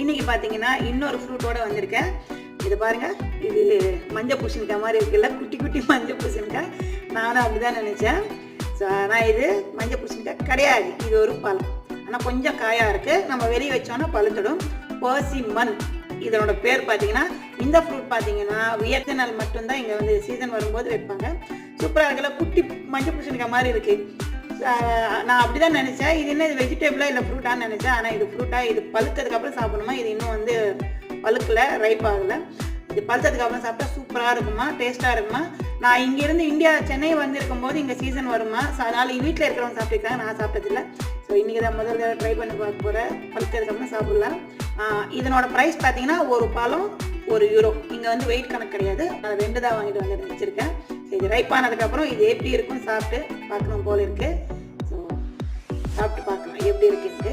இன்னைக்கு பார்த்தீங்கன்னா இன்னொரு ஃப்ரூட்டோட வந்திருக்கேன். இது பாருங்க, இது மஞ்சள் பூசணிக்காய் மாதிரி இருக்குல்ல, குட்டி குட்டி மஞ்சள் பூசணிக்காய். நானும் அப்படிதான் நினைச்சேன். ஸோ ஆனால் இது மஞ்சள் பூசணிக்காய் கிடையாது, இது ஒரு பழம். ஆனால் கொஞ்சம் காயாக இருக்குது. நம்ம வெளியே வச்சோன்னா பழுத்துடும். பர்சிமன் இதனோட பேர் பார்த்தீங்கன்னா. இந்த ஃப்ரூட் பார்த்தீங்கன்னா வியட்நாள் மட்டும்தான் இங்கே வந்து சீசன் வரும்போது வைப்பாங்க. சூப்பராக இருக்குல்ல, குட்டி மஞ்சள் பூசணிக்காய் மாதிரி இருக்குது. நான் அப்படி தான் நினச்சேன், இது என்ன இது வெஜிடபிளா இல்லை ஃப்ரூட்டான்னு நினச்சேன். ஆனால் இது ஃப்ரூட்டா, இது பழுத்ததுக்கப்புறம் சாப்பிடணுமா. இது இன்னும் வந்து பழுக்கலை, ரைப் ஆகலை. இது பழுத்ததுக்கப்புறம் சாப்பிட்டா சூப்பராக இருக்குமா, டேஸ்ட்டாக இருக்குமா. நான் இங்கேருந்து இந்தியா சென்னை வந்திருக்கும் போது இங்கே சீசன் வருமா. ஸோ அதனால் வீட்டில் இருக்கிறவங்க சாப்பிட்டுருக்காங்க, நான் சாப்பிட்டதில்லை. ஸோ இன்றைக்கி தான் முதல்ல ட்ரை பண்ணி பார்க்க போகிறேன். பழுத்ததுக்கப்புறம் சாப்பிடலாம். இதனோட ப்ரைஸ் பார்த்தீங்கன்னா ஒரு பழம் €1. இங்கே வந்து வெயிட் கணக்கு கிடையாது. நான் 2 தான் வாங்கிட்டு வந்து வச்சுருக்கேன். இது ரைப் ஆனதுக்கப்புறம் இது எப்படி இருக்குன்னு சாப்பிட்டு பார்க்கணும் போல இருக்குது. ஸோ சாப்பிட்டு பார்க்கலாம் எப்படி இருக்குன்ட்டு.